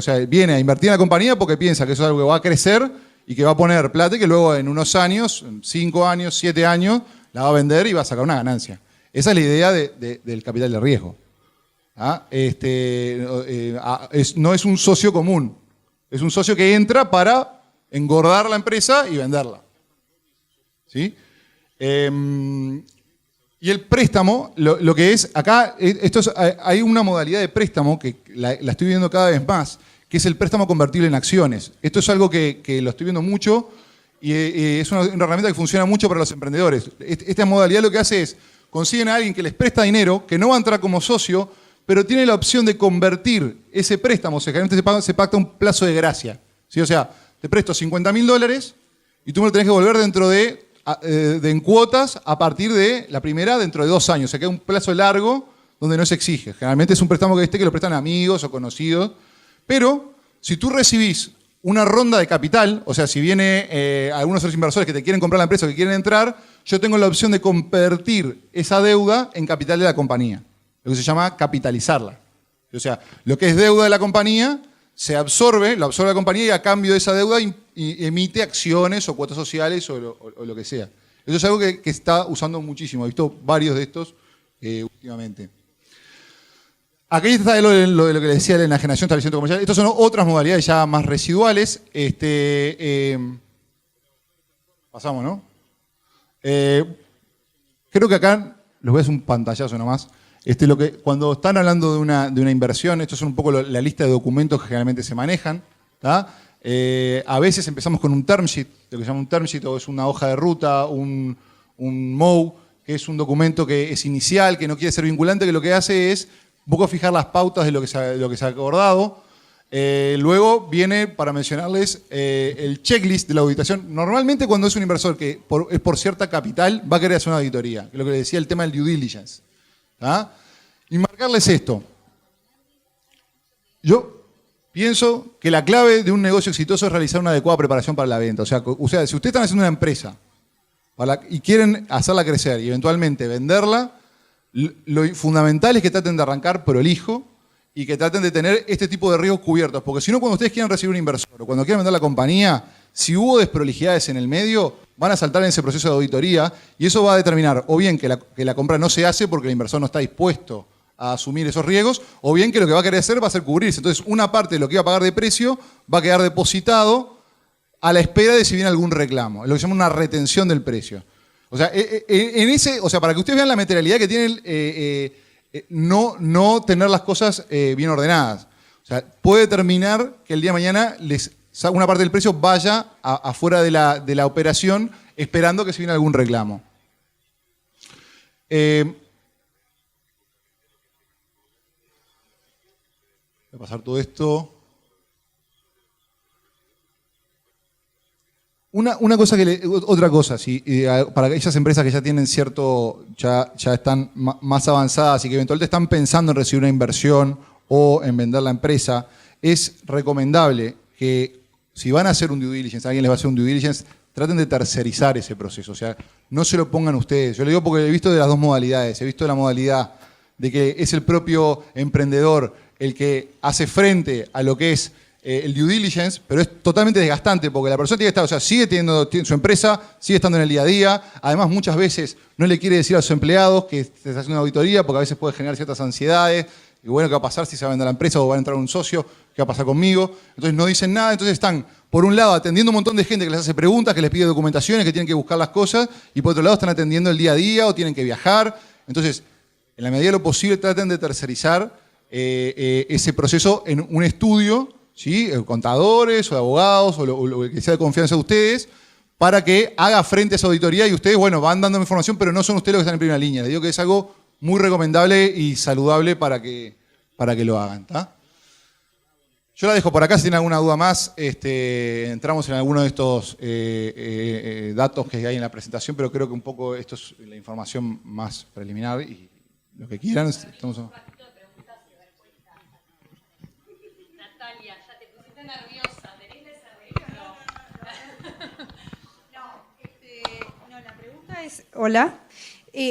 sea, viene a invertir en la compañía porque piensa que eso es algo que va a crecer y que va a poner plata y que luego en unos años, 5 años, 7 años, la va a vender y va a sacar una ganancia. Esa es la idea del capital de riesgo. ¿Ah? No es un socio común, es un socio que entra para engordar la empresa y venderla. ¿Sí? Y el préstamo, lo que es, acá hay una modalidad de préstamo que la estoy viendo cada vez más, que es el préstamo convertible en acciones. Esto es algo que lo estoy viendo mucho y es una herramienta que funciona mucho para los emprendedores. Esta modalidad lo que hace es, consiguen a alguien que les presta dinero, que no va a entrar como socio, pero tiene la opción de convertir ese préstamo. O sea, generalmente se pacta un plazo de gracia. ¿Sí? O sea, te presto $50.000 y tú me lo tenés que devolver en cuotas a partir de la primera dentro de 2 años. O sea, que hay un plazo largo donde no se exige. Generalmente es un préstamo que lo prestan amigos o conocidos. Pero si tú recibís una ronda de capital, o sea, si viene algunos de los inversores que te quieren comprar la empresa o que quieren entrar, yo tengo la opción de convertir esa deuda en capital de la compañía. Lo que se llama capitalizarla. O sea, lo que es deuda de la compañía lo absorbe la compañía y a cambio de esa deuda emite acciones o cuotas sociales o lo que sea. Eso es algo que está usando muchísimo. He visto varios de estos últimamente. Aquí está lo de lo que le decía de la enajenación, establecimiento comercial. Estas son otras modalidades ya más residuales. Pasamos, ¿no? Creo que acá, les voy a hacer un pantallazo nomás. Cuando están hablando de una inversión, esto es un poco la lista de documentos que generalmente se manejan. A veces empezamos con un term sheet, lo que se llama un term sheet, o es una hoja de ruta, un MOU, que es un documento que es inicial, que no quiere ser vinculante, que lo que hace es un poco fijar las pautas de lo que se ha acordado. Luego viene, para mencionarles, el checklist de la auditación. Normalmente cuando es un inversor que es por cierta capital, va a querer hacer una auditoría, que es lo que les decía el tema del due diligence. Y marcarles esto. Yo pienso que la clave de un negocio exitoso es realizar una adecuada preparación para la venta. O sea, si ustedes están haciendo una empresa y quieren hacerla crecer y eventualmente venderla, lo fundamental es que traten de arrancar prolijo y que traten de tener este tipo de riesgos cubiertos. Porque si no, cuando ustedes quieran recibir un inversor o cuando quieran vender la compañía, si hubo desprolijidades en el medio, van a saltar en ese proceso de auditoría y eso va a determinar o bien que la compra no se hace porque el inversor no está dispuesto a asumir esos riesgos, o bien que lo que va a querer hacer va a ser cubrirse. Entonces, una parte de lo que iba a pagar de precio va a quedar depositado a la espera de si viene algún reclamo. Es lo que se llama una retención del precio. O sea, para que ustedes vean la materialidad que tienen no tener las cosas bien ordenadas. O sea, puede determinar que el día de mañana una parte del precio vaya afuera de la operación esperando que se viene algún reclamo. Voy a pasar todo esto. Otra cosa, para aquellas empresas que ya tienen ya están más avanzadas y que eventualmente están pensando en recibir una inversión o en vender la empresa, es recomendable que si van a hacer un due diligence, alguien les va a hacer un due diligence, traten de tercerizar ese proceso. O sea, no se lo pongan ustedes. Yo le digo porque he visto de las dos modalidades. He visto la modalidad de que es el propio emprendedor el que hace frente a lo que es el due diligence, pero es totalmente desgastante porque la persona tiene que estar, o sea, sigue teniendo su empresa, sigue estando en el día a día. Además, muchas veces no le quiere decir a sus empleados que se está haciendo una auditoría porque a veces puede generar ciertas ansiedades. Y bueno, ¿qué va a pasar si se va a vender la empresa o va a entrar un socio? ¿Qué va a pasar conmigo? Entonces no dicen nada, entonces están, por un lado, atendiendo un montón de gente que les hace preguntas, que les pide documentaciones, que tienen que buscar las cosas, y por otro lado están atendiendo el día a día o tienen que viajar. Entonces, en la medida de lo posible, traten de tercerizar ese proceso en un estudio, ¿sí? Contadores o abogados o lo que sea de confianza de ustedes, para que haga frente a esa auditoría y ustedes, bueno, van dando información, pero no son ustedes los que están en primera línea. Les digo que es algo muy recomendable y saludable para que lo hagan. ¿Tá? Yo la dejo por acá, si tienen alguna duda más, entramos en alguno de estos datos que hay en la presentación, pero creo que un poco esto es la información más preliminar y lo que quieran. Estamos... Natalia, ya te pusiste nerviosa, tenés desarreglo. No, la pregunta es... Hola.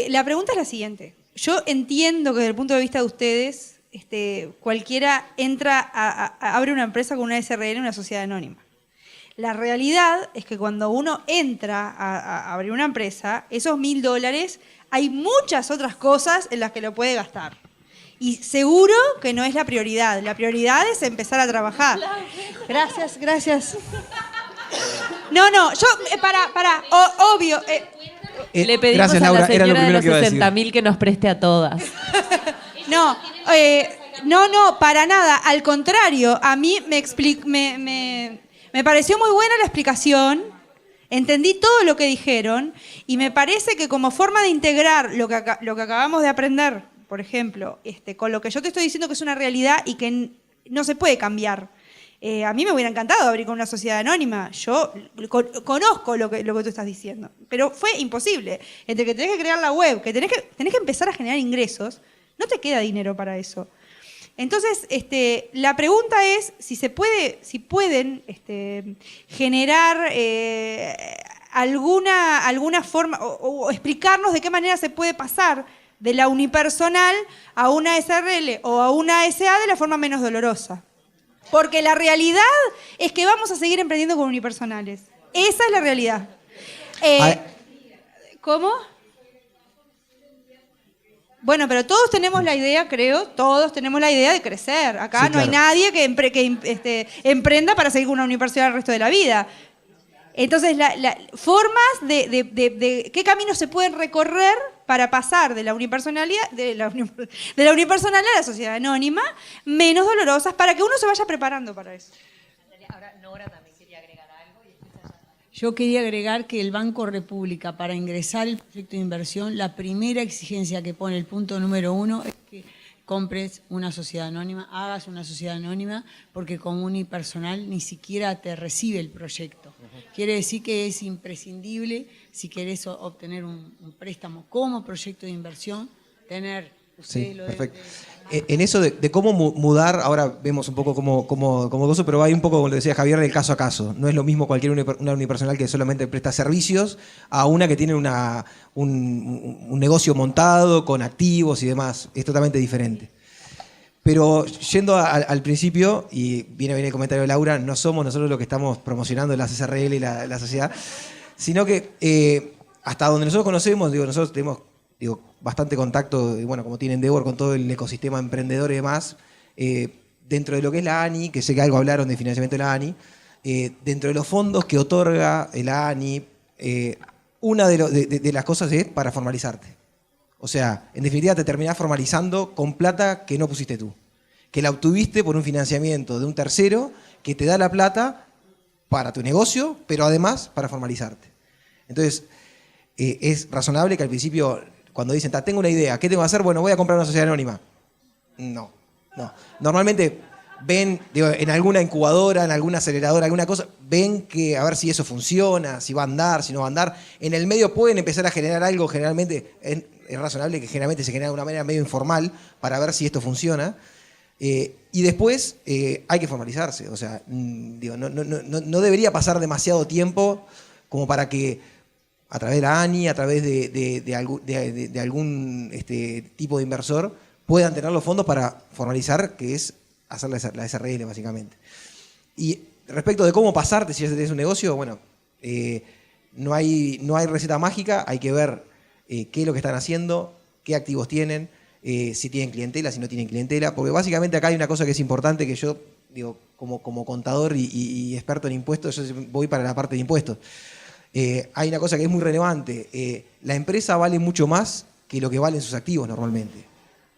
La pregunta es la siguiente. Yo entiendo que desde el punto de vista de ustedes, cualquiera abre una empresa con una SRL, una sociedad anónima. La realidad es que cuando uno entra a abrir una empresa, esos $1.000, hay muchas otras cosas en las que lo puede gastar. Y seguro que no es la prioridad. La prioridad es empezar a trabajar. Gracias. No, yo, obvio. Le pedimos gracias, a Laura, la era lo señora de primero los que iba a decir. 60.000 que nos preste a todas. No, para nada. Al contrario, a mí me pareció muy buena la explicación. Entendí todo lo que dijeron y me parece que como forma de integrar lo que acabamos de aprender, por ejemplo, con lo que yo te estoy diciendo que es una realidad y que no se puede cambiar. A mí me hubiera encantado abrir con una sociedad anónima. Yo conozco lo que tú estás diciendo, pero fue imposible. Entre que tenés que crear la web, que tenés que empezar a generar ingresos, no te queda dinero para eso. Entonces, la pregunta es si pueden generar alguna forma o explicarnos de qué manera se puede pasar de la unipersonal a una SRL o a una SA de la forma menos dolorosa. Porque la realidad es que vamos a seguir emprendiendo con unipersonales. Esa es la realidad. ¿Cómo? Bueno, pero todos tenemos la idea, creo, todos tenemos la idea de crecer. Acá sí, no hay nadie que emprenda para seguir con una universidad el resto de la vida. Entonces, formas de qué caminos se pueden recorrer para pasar de la unipersonalidad, de la unipersonal a la sociedad anónima, menos dolorosas, para que uno se vaya preparando para eso. Ahora Nora también quería agregar algo. Yo quería agregar que el Banco República, para ingresar el proyecto de inversión, la primera exigencia que pone el punto número 1 es que compres una sociedad anónima, hagas una sociedad anónima, porque como unipersonal ni siquiera te recibe el proyecto. Quiere decir que es imprescindible, si querés obtener un préstamo como proyecto de inversión, tener... Sí, perfecto. En eso de cómo mudar, ahora vemos un poco como gozo, pero hay un poco, como le decía Javier, del caso a caso. No es lo mismo una unipersonal que solamente presta servicios a una que tiene un negocio montado con activos y demás. Es totalmente diferente. Pero yendo al principio, y viene el comentario de Laura, no somos nosotros los que estamos promocionando la SRL y la sociedad, sino que hasta donde nosotros conocemos, nosotros tenemos bastante contacto, bueno, como tiene Endeavor, con todo el ecosistema emprendedor y demás, dentro de lo que es la ANI, que sé que algo hablaron de financiamiento de la ANI, dentro de los fondos que otorga la ANI, una de las cosas es para formalizarte. O sea, en definitiva te terminás formalizando con plata que no pusiste tú, que la obtuviste por un financiamiento de un tercero que te da la plata para tu negocio, pero además para formalizarte. Entonces, es razonable que al principio, cuando dicen, tengo una idea, ¿qué tengo que hacer? Bueno, voy a comprar una sociedad anónima. No. Normalmente ven, en alguna incubadora, en alguna aceleradora, alguna cosa, ven que a ver si eso funciona, si va a andar, si no va a andar. En el medio pueden empezar a generar algo, generalmente, es razonable que generalmente se genera de una manera medio informal para ver si esto funciona. Y después hay que formalizarse. O sea, no debería pasar demasiado tiempo como para que a través de la ANI, a través de algún tipo de inversor, puedan tener los fondos para formalizar, que es hacer la SRL, básicamente. Y respecto de cómo pasarte si ya tenés un negocio, bueno, no hay receta mágica, hay que ver qué es lo que están haciendo, qué activos tienen, si tienen clientela, si no tienen clientela, porque básicamente acá hay una cosa que es importante, que yo, como contador y experto en impuestos, yo voy para la parte de impuestos. Hay una cosa que es muy relevante. La empresa vale mucho más que lo que valen sus activos normalmente.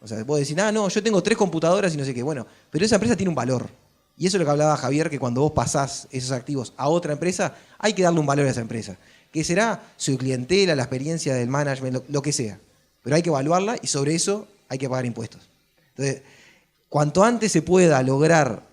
O sea, vos decís, no, yo tengo 3 computadoras y no sé qué. Bueno, pero esa empresa tiene un valor. Y eso es lo que hablaba Javier, que cuando vos pasás esos activos a otra empresa, hay que darle un valor a esa empresa. Que será su clientela, la experiencia del management, lo que sea. Pero hay que evaluarla y sobre eso hay que pagar impuestos. Entonces, cuanto antes se pueda lograr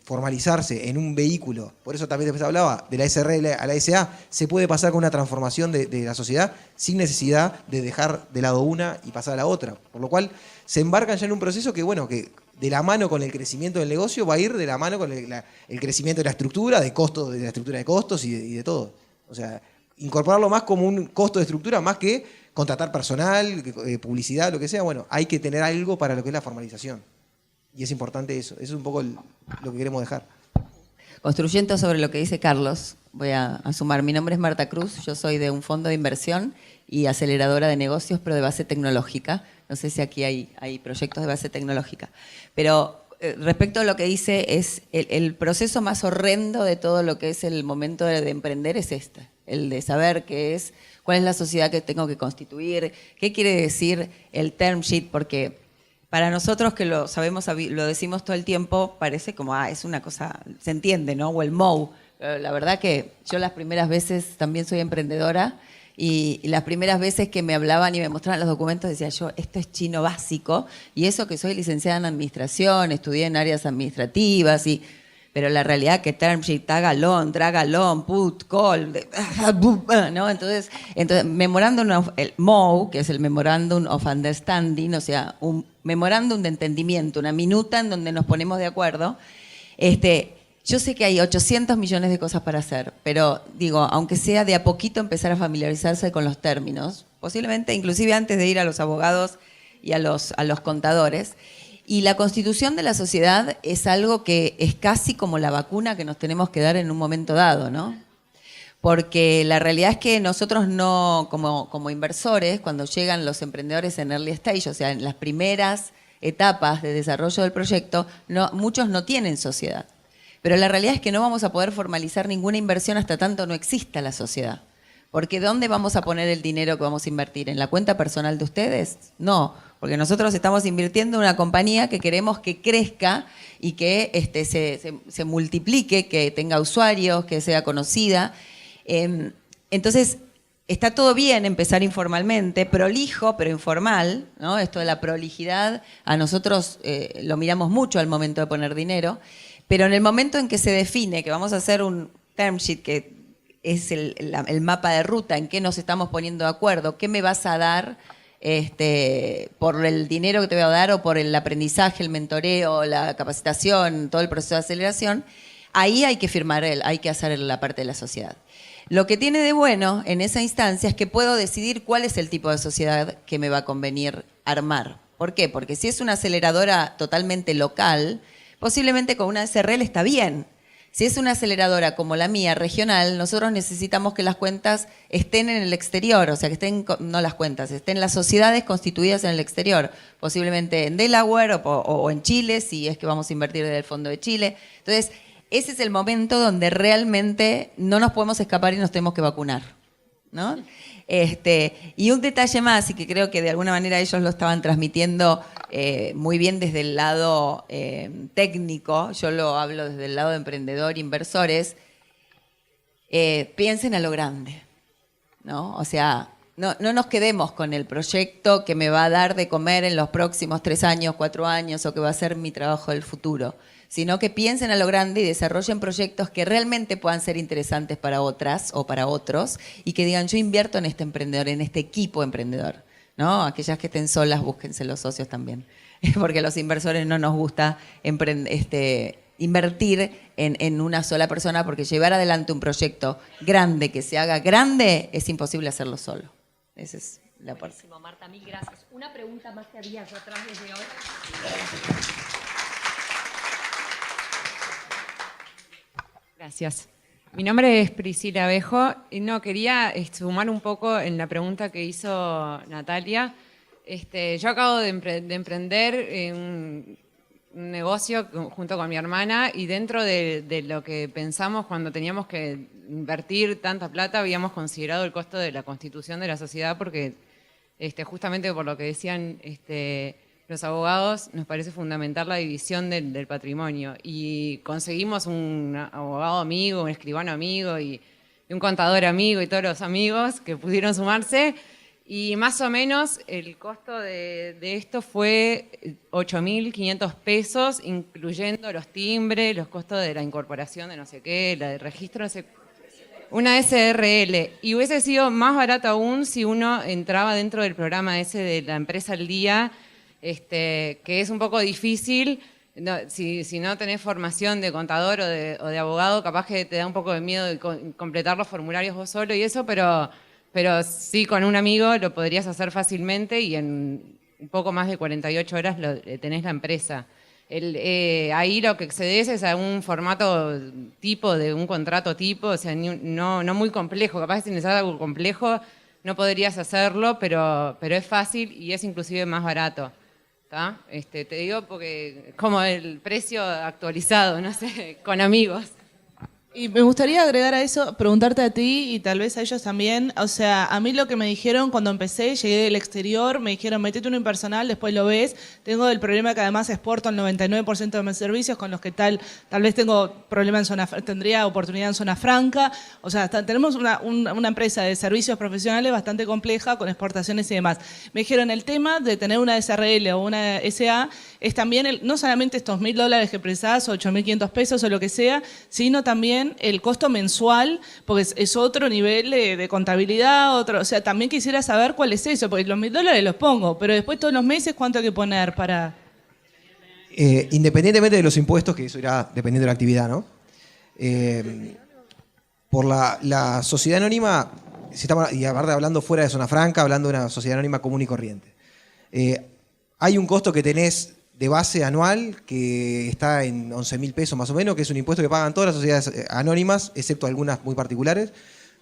formalizarse en un vehículo, por eso también después hablaba de la SRL a la SA, se puede pasar con una transformación de la sociedad sin necesidad de dejar de lado una y pasar a la otra. Por lo cual se embarcan ya en un proceso que, bueno, que de la mano con el crecimiento del negocio va a ir de la mano con el crecimiento de la estructura, de costos, de la estructura de costos y de todo. O sea, incorporarlo más como un costo de estructura, más que contratar personal, publicidad, lo que sea. Bueno, hay que tener algo para lo que es la formalización. Y es importante eso. Eso es un poco lo que queremos dejar. Construyendo sobre lo que dice Carlos, voy a sumar. Mi nombre es Marta Cruz, yo soy de un fondo de inversión y aceleradora de negocios, pero de base tecnológica. No sé si aquí hay proyectos de base tecnológica. Pero respecto a lo que dice, es el proceso más horrendo de todo lo que es el momento de emprender es este. El de saber cuál es la sociedad que tengo que constituir, qué quiere decir el term sheet, porque para nosotros que lo sabemos, lo decimos todo el tiempo, parece como, es una cosa, se entiende, ¿no? O el MOU. Pero la verdad que yo las primeras veces también soy emprendedora y las primeras veces que me hablaban y me mostraban los documentos decía yo, esto es chino básico, y eso que soy licenciada en administración, estudié en áreas administrativas, pero la realidad que term sheet, tag along, drag along, put, call, ¿no? Entonces memorándum el MOU, que es el Memorandum of Understanding, o sea, un memorándum de entendimiento, una minuta en donde nos ponemos de acuerdo. Yo sé que hay 800 millones de cosas para hacer, pero digo, aunque sea de a poquito empezar a familiarizarse con los términos, posiblemente inclusive antes de ir a los abogados y a los contadores. Y la constitución de la sociedad es algo que es casi como la vacuna que nos tenemos que dar en un momento dado, ¿no? Porque la realidad es que nosotros no, como inversores, cuando llegan los emprendedores en early stage, o sea, en las primeras etapas de desarrollo del proyecto, muchos no tienen sociedad. Pero la realidad es que no vamos a poder formalizar ninguna inversión hasta tanto no exista la sociedad. Porque ¿dónde vamos a poner el dinero que vamos a invertir? ¿En la cuenta personal de ustedes? No, porque nosotros estamos invirtiendo en una compañía que queremos que crezca y que se multiplique, que tenga usuarios, que sea conocida. Entonces, está todo bien empezar informalmente, prolijo, pero informal, ¿no? Esto de la prolijidad, a nosotros lo miramos mucho al momento de poner dinero, pero en el momento en que se define que vamos a hacer un term sheet que es el mapa de ruta, en qué nos estamos poniendo de acuerdo, qué me vas a dar por el dinero que te voy a dar o por el aprendizaje, el mentoreo, la capacitación, todo el proceso de aceleración, ahí hay que firmar, hay que hacer la parte de la sociedad. Lo que tiene de bueno en esa instancia es que puedo decidir cuál es el tipo de sociedad que me va a convenir armar. ¿Por qué? Porque si es una aceleradora totalmente local, posiblemente con una SRL está bien. Si es una aceleradora como la mía, regional, nosotros necesitamos que las cuentas estén en el exterior, o sea, que estén, no las cuentas, estén las sociedades constituidas en el exterior, posiblemente en Delaware o en Chile, si es que vamos a invertir desde el Fondo de Chile. Entonces, ese es el momento donde realmente no nos podemos escapar y nos tenemos que vacunar, ¿no? Y un detalle más, y que creo que de alguna manera ellos lo estaban transmitiendo muy bien desde el lado técnico, yo lo hablo desde el lado de emprendedor, inversores, piensen a lo grande, ¿no? O sea, no nos quedemos con el proyecto que me va a dar de comer en los próximos 3 años, 4 años, o que va a ser mi trabajo del futuro, sino que piensen a lo grande y desarrollen proyectos que realmente puedan ser interesantes para otras o para otros y que digan, yo invierto en este emprendedor, en este equipo emprendedor, ¿no? Aquellas que estén solas, búsquense los socios también, porque a los inversores no nos gusta invertir en una sola persona, porque llevar adelante un proyecto grande que se haga grande es imposible hacerlo solo. Esa es la parte. Buenísimo, Marta, mil gracias. Una pregunta más que había yo atrás desde hoy. Gracias. Mi nombre es Priscila Abejo y quería sumar un poco en la pregunta que hizo Natalia. Yo acabo de emprender un negocio junto con mi hermana y dentro de lo que pensamos cuando teníamos que invertir tanta plata habíamos considerado el costo de la constitución de la sociedad porque justamente por lo que decían los abogados nos parece fundamental la división del patrimonio. Y conseguimos un abogado amigo, un escribano amigo y un contador amigo y todos los amigos que pudieron sumarse. Y más o menos el costo de esto fue 8.500 pesos, incluyendo los timbres, los costos de la incorporación de no sé qué, la de registro, no sé. Una SRL. Y hubiese sido más barato aún si uno entraba dentro del programa ese de la empresa al día, que es un poco difícil. No, si no tenés formación de contador o de abogado, capaz que te da un poco de miedo de completar los formularios vos solo y eso, pero sí con un amigo lo podrías hacer fácilmente y en un poco más de 48 horas tenés la empresa. Ahí lo que accedes es a un formato tipo, de un contrato tipo, o sea, no muy complejo. Capaz que si necesitas algo complejo no podrías hacerlo, pero es fácil y es inclusive más barato. ¿Tá? Te digo porque como el precio actualizado, no sé, con amigos. Y me gustaría agregar a eso, preguntarte a ti y tal vez a ellos también. O sea, a mí lo que me dijeron cuando empecé, llegué del exterior, me dijeron, metete uno impersonal, después lo ves. Tengo el problema que además exporto el 99% de mis servicios, con los que tal vez tengo problema tendría oportunidad en zona franca. O sea, tenemos una empresa de servicios profesionales bastante compleja, con exportaciones y demás. Me dijeron, el tema de tener una SRL o una SA es también, no solamente estos $1.000 que precisás, o 8.500 pesos o lo que sea, sino también el costo mensual, porque es otro nivel de contabilidad, o sea, también quisiera saber cuál es eso, porque los $1.000 los pongo, pero después todos los meses, ¿cuánto hay que poner para...? Independientemente de los impuestos, que eso irá dependiendo de la actividad, ¿no? Por la sociedad anónima, y aparte hablando fuera de zona franca, hablando de una sociedad anónima común y corriente, hay un costo que tenés de base anual que está en 11.000 pesos más o menos, que es un impuesto que pagan todas las sociedades anónimas, excepto algunas muy particulares,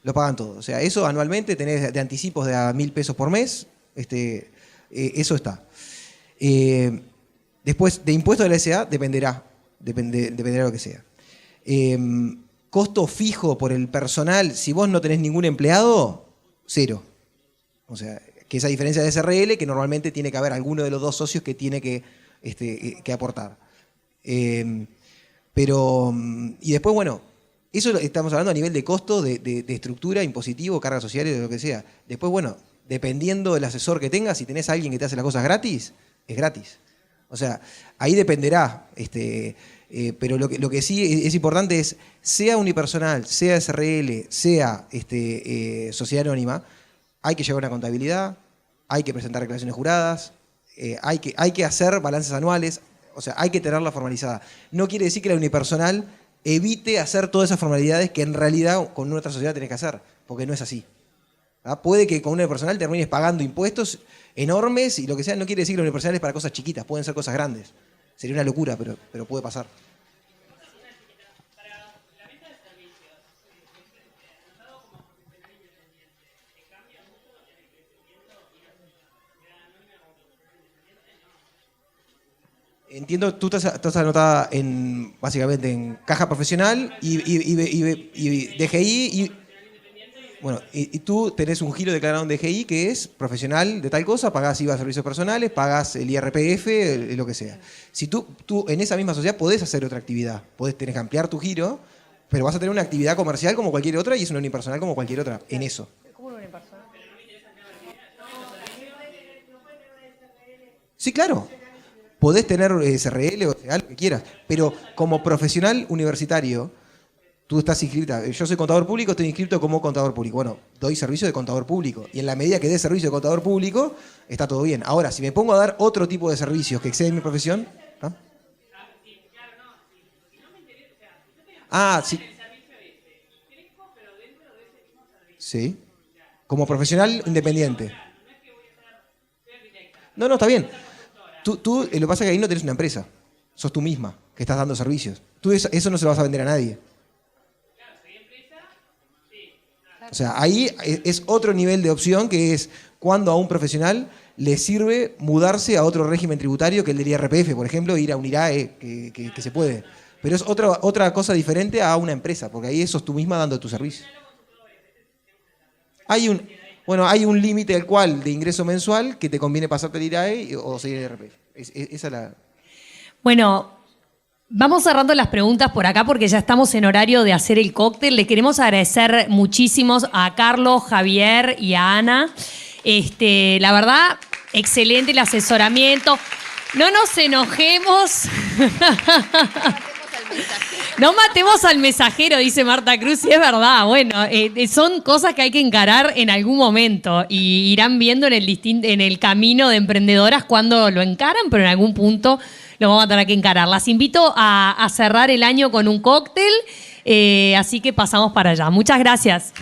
lo pagan todos. O sea, eso anualmente tenés de anticipos de a 1.000 pesos por mes, eso está. Después, de impuesto de la SA dependerá de lo que sea. Costo fijo por el personal, si vos no tenés ningún empleado, 0. O sea, que esa diferencia de SRL, que normalmente tiene que haber alguno de los dos socios que tiene que aportar. Y después, bueno, eso estamos hablando a nivel de costo, de estructura, impositivo, cargas sociales, de lo que sea. Después, bueno, dependiendo del asesor que tengas, si tenés a alguien que te hace las cosas gratis, es gratis. O sea, ahí dependerá. Pero lo que sí es importante es, sea unipersonal, sea SRL, sea sociedad anónima, hay que llevar una contabilidad, hay que presentar declaraciones juradas, hay que hacer balances anuales, o sea, hay que tenerla formalizada. No quiere decir que la unipersonal evite hacer todas esas formalidades que en realidad con otra sociedad tenés que hacer, porque no es así. ¿Ah? Puede que con una unipersonal termines pagando impuestos enormes y lo que sea, no quiere decir que la unipersonal es para cosas chiquitas, pueden ser cosas grandes. Sería una locura, pero puede pasar. Entiendo, tú estás anotada básicamente en caja profesional y DGI. Bueno, y tú tenés un giro declarado en DGI que es profesional de tal cosa, pagás IVA a servicios personales, pagás el IRPF, lo que sea. Si tú en esa misma sociedad podés hacer otra actividad, tenés que ampliar tu giro, pero vas a tener una actividad comercial como cualquier otra y es una unipersonal como cualquier otra, en eso. Sí, claro. Podés tener SRL o sea, lo que quieras, pero como profesional universitario, tú estás inscrita. Yo soy contador público, estoy inscrito como contador público. Bueno, doy servicio de contador público. Y en la medida que dé servicio de contador público, está todo bien. Ahora, si me pongo a dar otro tipo de servicios que exceden mi profesión... ¿no? Ah, sí. Sí. Como profesional independiente. No, está bien. Tú, lo que pasa es que ahí no tenés una empresa. Sos tú misma que estás dando servicios. Tú eso no se lo vas a vender a nadie. O sea, ahí es otro nivel de opción que es cuando a un profesional le sirve mudarse a otro régimen tributario que el del IRPF, por ejemplo, ir a un IRAE, que se puede. Pero es otra cosa diferente a una empresa, porque ahí sos tú misma dando tu servicio. Hay un límite al cual de ingreso mensual que te conviene pasarte el IRAE o seguir el IRPF. Esa es la... Bueno, vamos cerrando las preguntas por acá porque ya estamos en horario de hacer el cóctel. Le queremos agradecer muchísimos a Carlos, Javier y a Ana. La verdad, excelente el asesoramiento. No nos enojemos. No matemos al mensajero, dice Marta Cruz, y es verdad. Bueno, son cosas que hay que encarar en algún momento y irán viendo en el camino de emprendedoras cuando lo encaran, pero en algún punto lo vamos a tener que encarar. Las invito a cerrar el año con un cóctel, así que pasamos para allá. Muchas gracias.